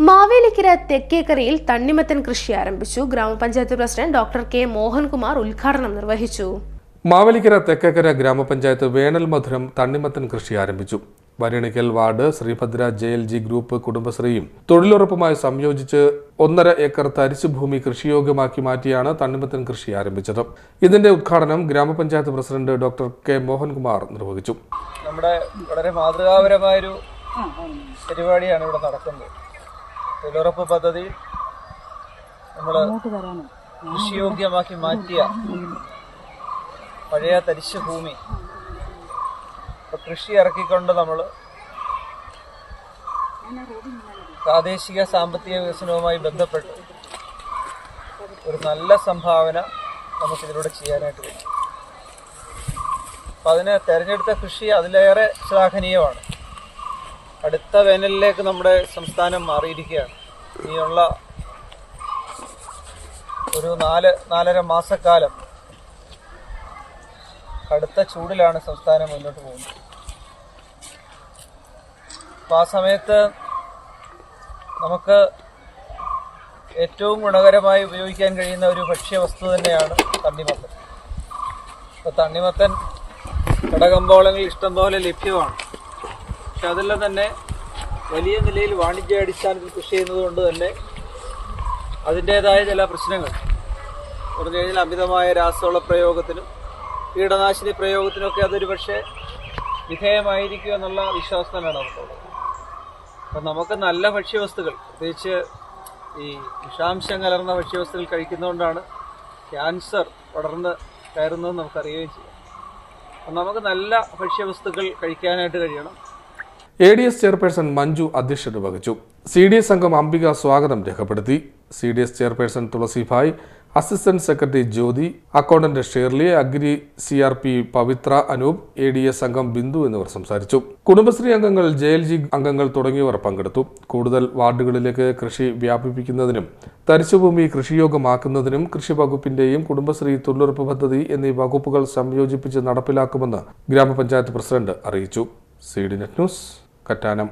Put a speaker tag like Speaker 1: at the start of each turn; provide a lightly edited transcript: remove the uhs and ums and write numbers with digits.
Speaker 1: മാവേലിക്കര തെക്കേക്കരയിൽ തണ്ണിമത്തൻ കൃഷി ആരംഭിച്ചു. ഗ്രാമപഞ്ചായത്ത് പ്രസിഡന്റ് ഡോക്ടർ കെ മോഹൻകുമാർ ഉദ്ഘാടനം നിർവഹിച്ചു.
Speaker 2: മാവേലിക്കര തെക്കേക്കര ഗ്രാമപഞ്ചായത്ത് വേനൽ മധുരം തണ്ണിമത്തൻ കൃഷി ആരംഭിച്ചു. Varanikkal ward Sreebhadra JLG group കുടുംബശ്രീയും തൊഴിലുറപ്പുമായി സംയോജിച്ച് 1.5 ഏക്കർ തരിശുഭൂമി കൃഷിയോഗ്യമാക്കി മാറ്റിയാണ് തണ്ണിമത്തൻ കൃഷി ആരംഭിച്ചത്. ഇതിന്റെ ഉദ്ഘാടനം ഗ്രാമപഞ്ചായത്ത് പ്രസിഡന്റ് ഡോക്ടർ കെ മോഹൻകുമാർ നിർവഹിച്ചു.
Speaker 3: നമ്മുടെ വളരെ മാതൃകാപരമായൊരു പരിപാടിയാണ് ഇവിടെ നടക്കുന്നത്. തൊഴിലുറപ്പ് പദ്ധതി നമ്മൾ കൃഷിയോഗ്യമാക്കി മാറ്റിയ പഴയ തരിശു ഭൂമി കൃഷി ഇറക്കിക്കൊണ്ട് നമ്മൾ പ്രാദേശിക സാമ്പത്തിക വികസനവുമായി ബന്ധപ്പെട്ട് ഒരു നല്ല സംഭാവന നമുക്കിതിലൂടെ ചെയ്യാനായിട്ട് കഴിയും. അപ്പം അതിന് തിരഞ്ഞെടുത്ത കൃഷി അതിലേറെ ശ്ലാഘനീയമാണ്. അടുത്ത വേനലിലേക്ക് നമ്മുടെ സംസ്ഥാനം മാറിയിരിക്കുകയാണ്. ഇനിയുള്ള ഒരു 4-4.5 മാസക്കാലം കടുത്ത ചൂടിലാണ് സംസ്ഥാനം മുന്നോട്ട് പോകുന്നത്. അപ്പോൾ ആ സമയത്ത് നമുക്ക് ഏറ്റവും ഗുണകരമായി ഉപയോഗിക്കാൻ കഴിയുന്ന ഒരു ഭക്ഷ്യവസ്തു തന്നെയാണ് തണ്ണിമത്തൻ. അപ്പോൾ തണ്ണിമത്തൻ കടകമ്പോളങ്ങളിൽ ഇഷ്ടംപോലെ ലഭ്യമാണ്. പക്ഷെ അതെല്ലാം തന്നെ വലിയ നിലയിൽ വാണിജ്യാടിസ്ഥാനത്തിൽ കൃഷി ചെയ്യുന്നത് കൊണ്ട് തന്നെ അതിൻ്റേതായ ചില പ്രശ്നങ്ങൾ പറഞ്ഞു കഴിഞ്ഞാൽ അമിതമായ രാസവള പ്രയോഗത്തിനും കീടനാശിനി പ്രയോഗത്തിനൊക്കെ അതൊരു പക്ഷേ വിധേയമായിരിക്കും എന്നുള്ള വിശ്വാസം തന്നെയാണ് നമുക്കുള്ളത്. അപ്പം നമുക്ക് നല്ല ഭക്ഷ്യവസ്തുക്കൾ, പ്രത്യേകിച്ച് ഈ വിഷാംശം കലർന്ന ഭക്ഷ്യവസ്തുക്കൾ കഴിക്കുന്നതുകൊണ്ടാണ് ക്യാൻസർ പടർന്ന് കയറുന്നതെന്ന് നമുക്കറിയുകയും ചെയ്യാം. അപ്പം നമുക്ക് നല്ല ഭക്ഷ്യവസ്തുക്കൾ കഴിക്കാനായിട്ട് കഴിയണം.
Speaker 2: ADS ചെയർപേഴ്സൺ മഞ്ജു അധ്യക്ഷത വഹിച്ചു. CDS അംഗം അംബിക സ്വാഗതം രേഖപ്പെടുത്തി. CDS chairperson Thulasibhai, assistant secretary Jyothi, accountant Shirley, agri CRP Pavithra Anoop, ADS അംഗം ബിന്ദു എന്നിവർ സംസാരിച്ചു. കുടുംബശ്രീ അംഗങ്ങൾ, JLG അംഗങ്ങൾ തുടങ്ങിയവർ പങ്കെടുത്തു. കൂടുതൽ വാർഡുകളിലേക്ക് കൃഷി വ്യാപിപ്പിക്കുന്നതിനും തരിശുഭൂമി കൃഷിയോഗ്യമാക്കുന്നതിനും കൃഷി വകുപ്പിന്റെയും കുടുംബശ്രീ തൊഴിലുറപ്പ് പദ്ധതി എന്നീ വകുപ്പുകൾ സംയോജിപ്പിച്ച് നടപ്പിലാക്കുമെന്ന് ഗ്രാമപഞ്ചായത്ത് പ്രസിഡന്റ് അറിയിച്ചു. CDNet news, Kattanam.